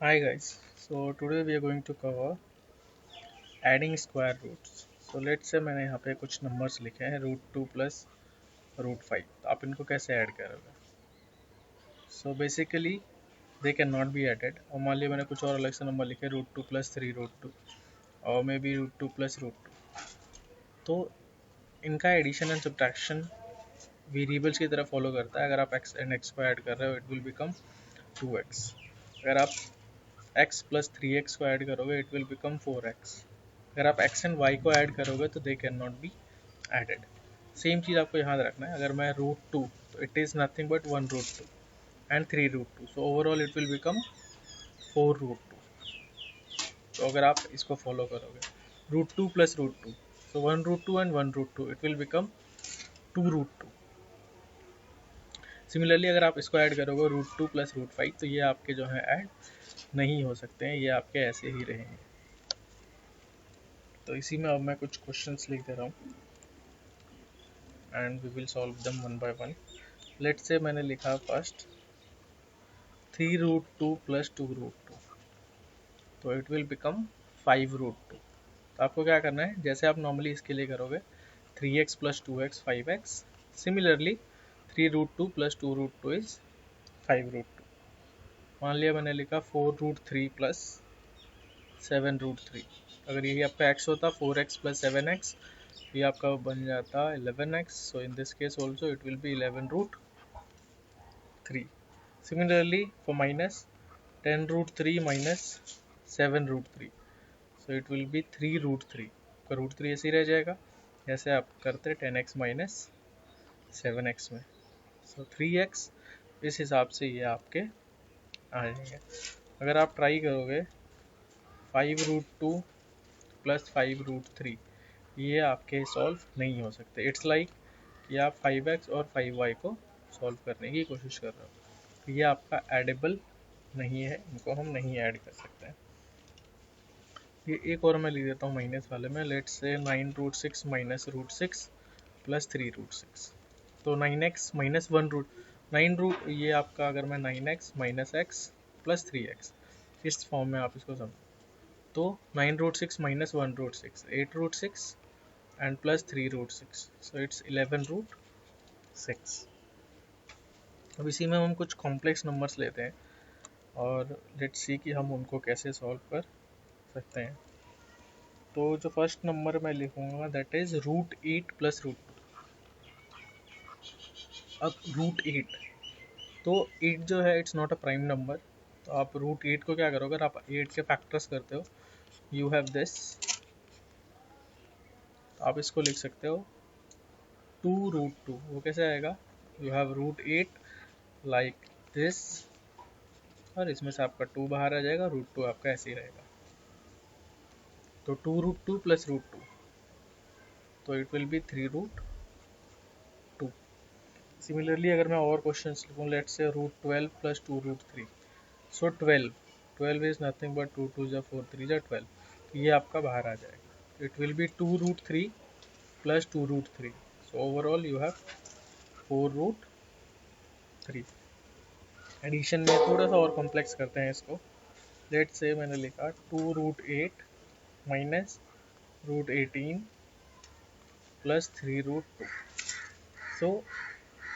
Hi guys, so today we are going to cover adding square roots. So let's say मैंने यहाँ पे कुछ numbers लिखे हैं √2 plus √5. तो आप इनको कैसे ऐड करोगे? So basically they cannot be added. और मान लिया मैंने कुछ और अलग से नंबर लिखे √2 plus 3 √2 और मे बी √2 plus √2. तो इनका एडिशन एंड सब्ट्रैक्शन वेरिएबल्स की तरह फॉलो करता है. अगर आप x एंड x को ऐड कर रहे हो इट विल बिकम 2x. अगर आप x प्लस 3x को ऐड करोगे इट विल बिकम 4x. अगर आप x एंड y को ऐड करोगे तो they can not be added. Same चीज़ आपको यहाँ रखना है. अगर मैं √2 तो it is nothing but 1 √2 and 3 √2. So overall it will become 4 √2. तो अगर आप इसको फॉलो करोगे √2 plus √2 so 1 √2 and 1 √2 it will become 2 √2. Similarly अगर आप इसको ऐड करोगे √2 प्लस √5 तो ये आपके जो है ऐड नहीं हो सकते हैं, ये आपके ऐसे ही रहेंगे. तो इसी में अब मैं कुछ क्वेश्चंस लिख दे रहा हूँ and we will solve them one by one. Let's say मैंने लिखा फर्स्ट 3 √2 प्लस 2 √2 तो इट विल बिकम 5 √2. तो आपको क्या करना है, जैसे आप नॉर्मली इसके लिए करोगे 3x plus 2x 5x. Similarly 3 √2 plus 2 √2 is 5 √2. मान लिया मैंने लिखा 4 √3 प्लस 7 √3. अगर यही आपका x होता 4x प्लस 7x ये आपका बन जाता 11x. So in this case also it will B 11 √3. Similarly for minus 10 √3 minus 7 √3 so it will B 3 √3. आपका √3 ऐसे ही रह जाएगा जैसे आप करते 10x माइनस 7x में. सो 3x इस हिसाब से ये आपके आ जाएंगे. अगर आप ट्राई करोगे 5 √2 प्लस 5 √3 ये आपके सॉल्व नहीं हो सकते. इट्स लाइक कि आप 5x और 5y को सॉल्व करने की कोशिश कर रहे हो. तो ये आपका एडेबल नहीं है, इनको हम नहीं ऐड कर सकते हैं. ये एक और मैं लिख देता हूँ माइनस वाले में. Let's say 9 √6 minus √6 plus 3 √6. तो 9x माइनस 9 ये आपका अगर मैं 9x minus x plus 3x इस फॉर्म में आप इसको समझो तो 9 √6 minus 1 √6 8 √6 and plus 3 √6 so it's 11 √6. अब इसी में हम कुछ कॉम्प्लेक्स नंबर्स लेते हैं और लेट्स सी कि हम उनको कैसे सॉल्व कर सकते हैं. तो जो फर्स्ट नंबर मैं लिखूंगा दैट इज √8 प्लस √2. अब √8 तो 8 जो है it's not a prime number. तो आप √8 को क्या करोगे, अगर आप 8 के फैक्टर्स करते हो यू हैव दिस. आप इसको लिख सकते हो 2 √2. वो कैसे आएगा, यू हैव √8 लाइक दिस और इसमें से आपका 2 बाहर आ जाएगा, √2 आपका ऐसे ही रहेगा. तो 2 √2 प्लस √2 तो इट विल बी 3 √2. सिमिलरली अगर मैं और क्वेश्चन लिखूँ let's say √12 plus 2 √3 so 12 is nothing but 2 2 4 3 12. तो ये आपका बाहर आ जाएगा. It will be 2 √3 plus 2 √3. So overall you have 4 √3. Addition में थोड़ा सा और कॉम्प्लेक्स करते हैं इसको. लेट्स से मैंने लिखा 2 √8 माइनस √18 प्लस 3 √2. सो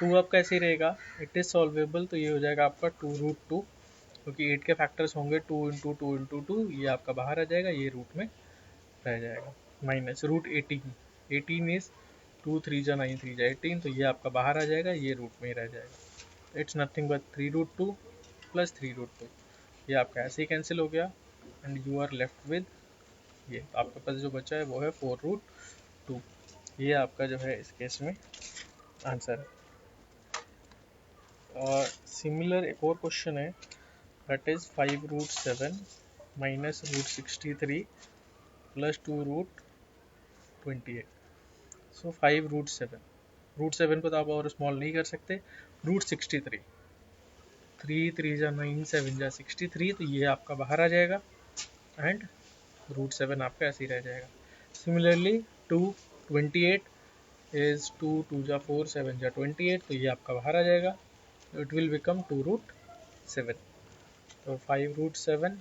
2 आपका ऐसे ही रहेगा, इट इज़ सॉल्वेबल. तो ये हो जाएगा आपका 2 √2 क्योंकि 8 के फैक्टर्स होंगे 2 इंटू 2 इंटू 2. ये आपका बाहर आ जाएगा, ये रूट में रह जाएगा. माइनस √18 18 इज 2 3 जा 9 3 जा 18 तो ये आपका बाहर आ जाएगा, ये रूट में ही रह जाएगा. It's nothing but 3 √2 plus 3 √2. ये आपका ऐसे ही कैंसिल हो गया and you are left with ये. आपके पास जो बचा है वो है 4 √2. ये आपका जो है इस केस में आंसर है. और सिमिलर एक और क्वेश्चन है दैट इज 5 √7 माइनस √63 प्लस 2 √28. सो 5 √7 को तो आप और स्मॉल नहीं कर सकते. √63 3 3 जा 9 7 जा 63 तो ये आपका बाहर आ जाएगा एंड √7 आपका ऐसे ही रह जाएगा. सिमिलरली 2 28 इज 2 2 जा 4 7 जा 28 तो ये आपका बाहर आ जाएगा. It will become 2 √7. तो 5√7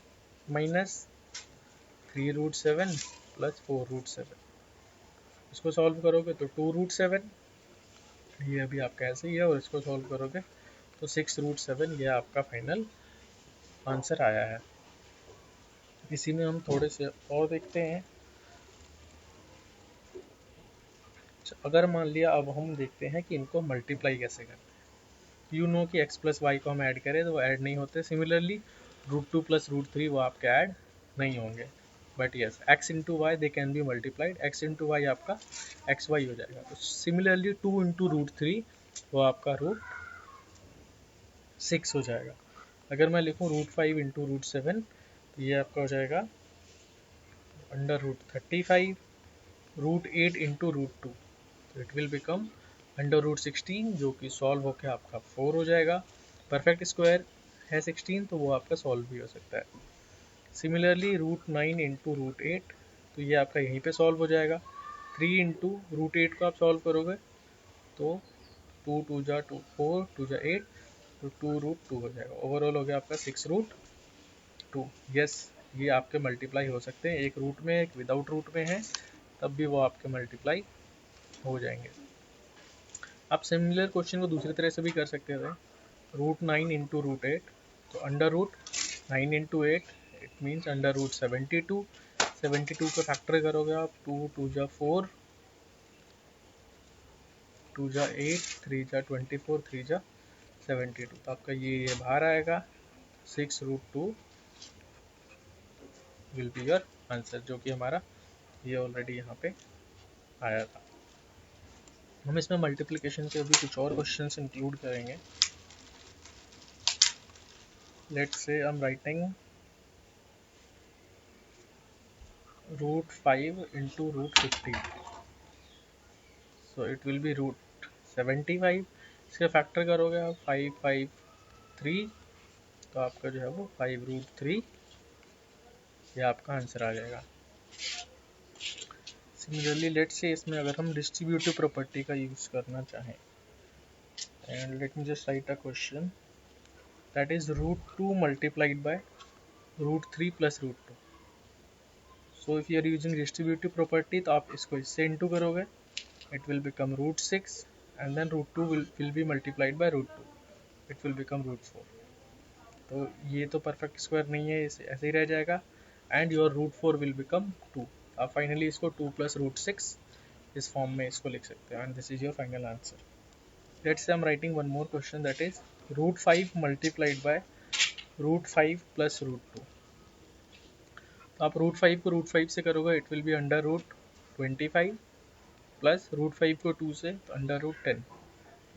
माइनस 3√7 प्लस 4√7, इसको सॉल्व करोगे तो 2√7, ये अभी आपका ऐसे ही है, और इसको सॉल्व करोगे तो 6√7, ये आपका फाइनल आंसर आया है। इसी में हम थोड़े से और देखते हैं। अगर मान लिया अब हम देखते हैं कि इनको मल्टीप्लाई कैसे करते हैं। यू नो कि x प्लस वाई को हम ऐड करें तो वो ऐड नहीं होते। सिमिलरली √2 प्लस √3 वो आपके ऐड नहीं होंगे। But yes, x into y they can be multiplied. x into y आपका एक्स वाई हो जाएगा। तो सिमिलरली 2 इंटू √3 वो आपका √6 हो जाएगा। अगर मैं लिखूँ √5 इंटू √7 तो ये आपका हो जाएगा √35, √8 इंटू √2 तो इट विल बिकम √16, जो कि सॉल्व होकर आपका 4 हो जाएगा। परफेक्ट स्क्वायर है 16 तो वो आपका सॉल्व भी हो सकता है। सिमिलरली √9 इंटू √8 तो ये आपका यहीं पे सॉल्व हो जाएगा। 3 इंटू √8 को आप सॉल्व करोगे तो 2 2 जा 2 4 2 जा 8 तो 2√2 हो जाएगा। ओवरऑल हो गया आपका 6√2। यस, ये आपके मल्टीप्लाई हो सकते हैं, एक रूट में एक विदाउट रूट में है, तब भी वो आपके मल्टीप्लाई हो जाएंगे। आप सिमिलर क्वेश्चन को दूसरी तरह से भी कर सकते थे। √9 इंटू √8 तो √9 इंटू 8 इट मीन्स √72। 72 का फैक्टर करोगे आप, 2 2 जा 4 2 जा 8 3 जा 24 3 जा 72, तो आपका ये बाहर आएगा। 6√2 विल बी योर आंसर, जो कि हमारा ये ऑलरेडी यहाँ पे आया था। हम इसमें मल्टीप्लिकेशन के भी कुछ और क्वेश्चंस इंक्लूड करेंगे। Let's say I'm writing √5 into √50, so it will be √75। इसका फैक्टर करोगे आप 5 5 3 तो आपका जो है वो 5√3, ये आपका आंसर आ जाएगा। सिमिलरली लेट्स से इसमें अगर हम डिस्ट्रीब्यूटिव प्रॉपर्टी का यूज़ करना चाहें, and let me just write a question that is √2 multiplied by √3 plus √2। So if you are using distributive property तो आप इसको इससे इंटू करोगे, it will become √6 and then √2 will be multiplied by √2, it will become √4। तो ये तो perfect square नहीं है, ऐसे ही रह जाएगा। And your √4 will become 2। आप फाइनली इसको 2 प्लस √6 इस फॉर्म में इसको लिख सकते हो, and this is your final answer. Let's say I am writing one more question that is √5 multiplied by √5 plus √2। तो आप √5 को √5 से करोगे, इट विल बी √25 प्लस √5 को 2 से तो √10।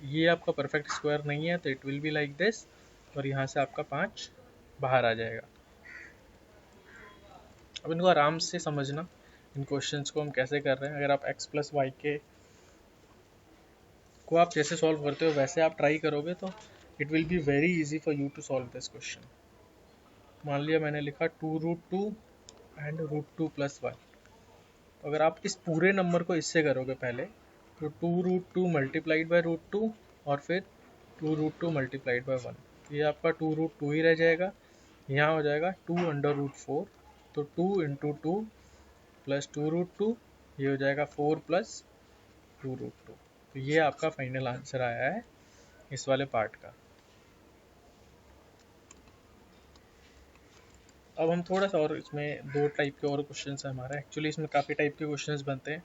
ये आपका परफेक्ट स्क्वायर नहीं है, तो it will be like this, और यहाँ से आपका 5 बाहर आ जाएगा। अब इनको आराम से समझना, इन क्वेश्चंस को हम कैसे कर रहे हैं। अगर आप x प्लस वाई के को आप जैसे सॉल्व करते हो वैसे आप ट्राई करोगे तो it will be very easy for you to solve this question. मान लिया मैंने लिखा 2√2 एंड √2 प्लस 1। तो अगर आप इस पूरे नंबर को इससे करोगे पहले, तो 2√2 मल्टीप्लाइड बाय √2 और फिर 2√2 मल्टीप्लाइड बाय 1, ये आपका 2√2 ही रह जाएगा। यहाँ हो जाएगा 2√4, तो 2 इंटू 2 प्लस 2√2, ये हो जाएगा 4 प्लस 2√2। तो ये आपका फाइनल आंसर आया है इस वाले पार्ट का। अब हम थोड़ा सा और इसमें 2 टाइप के और क्वेश्चन है हमारा। एक्चुअली इसमें काफ़ी टाइप के क्वेश्चन बनते हैं,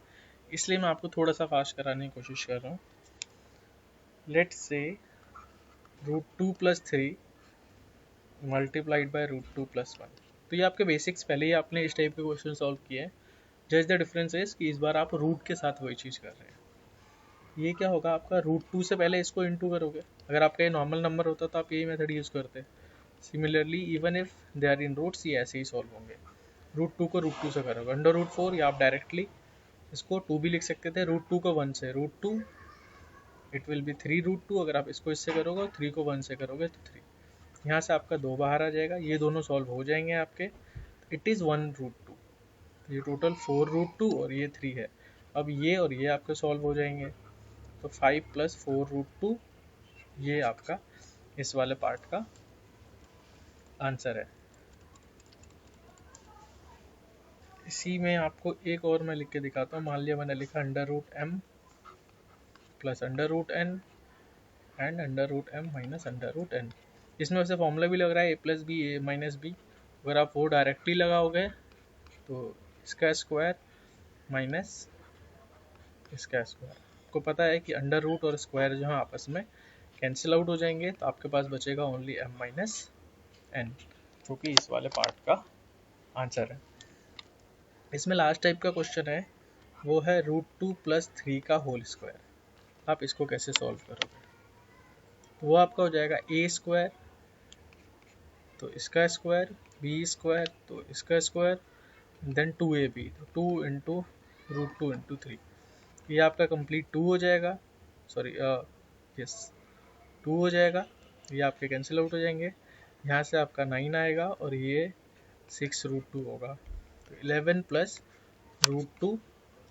इसलिए मैं आपको थोड़ा सा फास्ट कराने की कोशिश कर रहा हूँ। Let's say √2 plus 3 multiplied by √2 plus 1। तो ये आपके बेसिक्स पहले ही आपने इस टाइप के क्वेश्चन सॉल्व किए हैं। जस्ट द डिफरेंस इज कि इस बार आप रूट के साथ वही चीज़ कर रहे हैं। ये क्या होगा आपका, √2 से पहले इसको इंटू करोगे। अगर आपका ये नॉर्मल नंबर होता तो आप यही मेथड यूज़ करते। Similarly even if they are in roots, ये ऐसे ही सॉल्व होंगे। √2 को √2 से करोगे, √4, या आप डायरेक्टली इसको 2 भी लिख सकते थे। √2 को 1 से √2, इट विल बी 3√2। अगर आप इसको इससे करोगे, 3 को 1 से करोगे तो 3। यहाँ से आपका 2 बाहर आ जाएगा, ये दोनों सॉल्व हो जाएंगे आपके। इट इज़ 1√2, ये टोटल 4√2 और ये 3 है। अब ये और ये आपके सॉल्व हो जाएंगे, तो 5 प्लस 4√2, ये आपका इस वाले पार्ट का आंसर है। इसी में आपको एक और मैं लिख के दिखाता हूँ। मान लिया मैंने लिखा under root M plus under root N and under root M minus under root N. इसमें वैसे फॉर्मूला भी लग रहा है A plus B A minus B, अगर आप वो डायरेक्टली लगाओगे तो इसका स्क्वायर माइनस इसका स्क्वायर। आपको पता है कि अंडर रूट और स्क्वायर जो है आपस में कैंसिल आउट हो जाएंगे, तो आपके पास बचेगा ओनली एम माइनस एन, जो कि इस वाले पार्ट का आंसर है। इसमें लास्ट टाइप का क्वेश्चन है, वो है √2 + 3 का होल स्क्वायर। आप इसको कैसे सॉल्व करोगे? वो आपका हो जाएगा ए स्क्वायर तो इसका स्क्वायर, बी स्क्वायर तो इसका स्क्वायर, देन 2ab तो 2 इंटू √2 इंटू 3। ये आपका कंप्लीट 2 हो जाएगा, सॉरी यस 2 हो जाएगा। ये आपके कैंसिल आउट हो जाएंगे, यहाँ से आपका 9 आएगा और ये 6√2 होगा, तो 11 + √2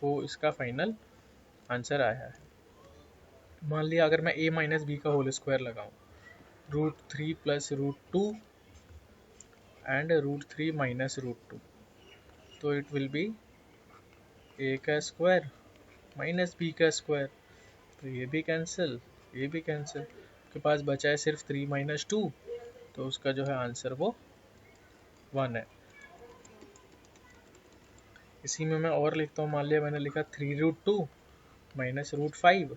वो इसका फाइनल आंसर आया है। मान लिया अगर मैं a माइनस बी का होल स्क्वायर लगाऊं, √3 + √2 एंड √3 माइनस √2, तो इट विल बी a का स्क्वायर माइनस b का स्क्वायर, तो ये भी कैंसिल, ये भी कैंसिल। आपके पास बचा है सिर्फ 3 - 2, तो उसका जो है आंसर वो 1 है। इसी में मैं और लिखता हूँ। मान लिया मैंने लिखा 3√2 माइनस √5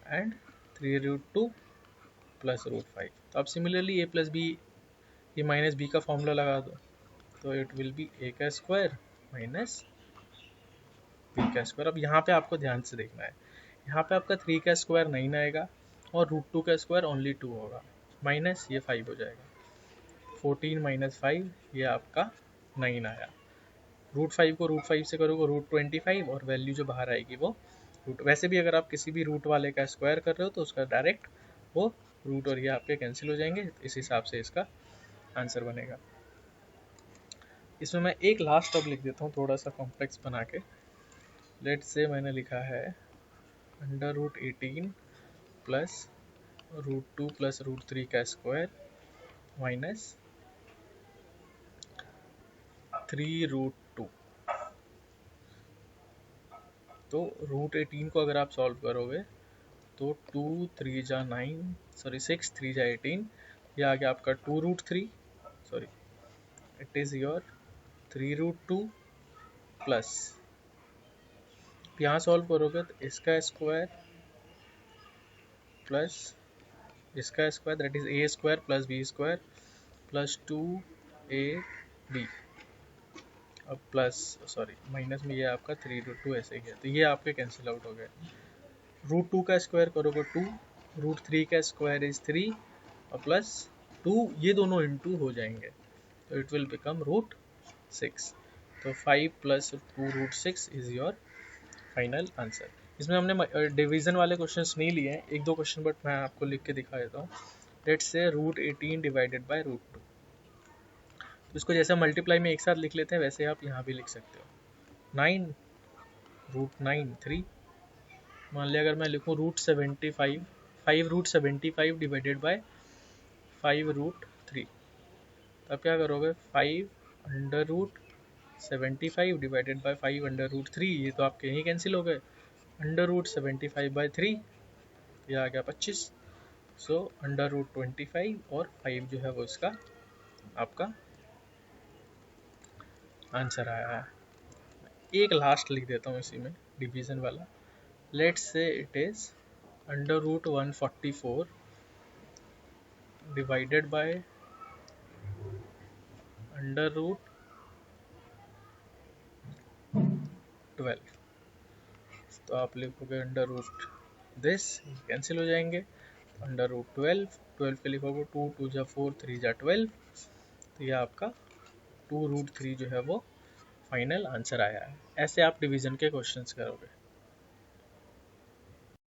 एंड 3√2 + √5। तो आप सिमिलरली a + b ये माइनस b का फॉर्मूला लगा दो, तो इट विल बी a का स्क्वायर माइनस b का स्क्वायर। अब यहाँ पे आपको ध्यान से देखना है, यहाँ पे आपका 3 का स्क्वायर 9 आएगा और √2 का स्क्वायर ओनली 2 होगा, माइनस ये 5 हो जाएगा। 14 - 5 ये आपका 9 आया। √5 को √5 से करोगे √25 और वैल्यू जो बाहर आएगी वो रूट। वैसे भी अगर आप किसी भी रूट वाले का स्क्वायर कर रहे हो तो उसका डायरेक्ट वो रूट और ये आपके कैंसिल हो जाएंगे, इस हिसाब से इसका आंसर बनेगा। इसमें मैं एक लास्ट अब लिख देता हूँ थोड़ा सा कॉम्प्लेक्स बना के। लेट से मैंने लिखा है √18 + √2 + √3 का स्क्वायर माइनस 3√2। तो √18 को अगर आप सॉल्व करोगे तो 2 3 जा 9, सॉरी 6 3 जा 18, ये आ गया आपका 2√3, sorry it is your 3√2 plus, यहाँ सॉल्व करोगे तो इसका स्क्वायर प्लस इसका square, that is a square plus b square plus 2ab, अब प्लस सॉरी माइनस में ये आपका 3√2 ऐसे ही है, तो ये आपके कैंसिल आउट हो गए। √2 का स्क्वायर करोगे 2, √3 का स्क्वायर इज 3 और प्लस 2, ये दोनों इंटू हो जाएंगे, तो इट विल बिकम √6। तो 5 + 2√6 इज योर फाइनल आंसर। इसमें हमने डिवीजन वाले क्वेश्चंस नहीं लिए हैं, एक दो क्वेश्चन बट मैं आपको लिख के दिखा देता हूँ। लेट्स से √18 डिवाइडेड बाय √2, तो इसको जैसे मल्टीप्लाई में एक साथ लिख लेते हैं वैसे आप यहाँ भी लिख सकते हो। 9 √9 3, मान लिया अगर मैं लिखूँ √75 5 √75 डिवाइडेड बाय 5√3, तो आप क्या करोगे 5√75 डिवाइडेड बाय 5√3, ये तो आपके यहीं कैंसिल हो गए। √75/3 ये आ गया 25, सो √25 और 5 जो है वो इसका आपका आंसर आया है। एक लास्ट लिख देता हूँ इसी में डिवीजन वाला। Let's say it is √144 divided by √12, तो आप लिखोगे दिस कैंसिल हो जाएंगे, √12 पे लिखोगे 2 2 जा 4 3 जा 12, तो ये आपका 2√3 जो है वो फाइनल आंसर आया है। ऐसे आप डिवीजन के क्वेश्चंस करोगे।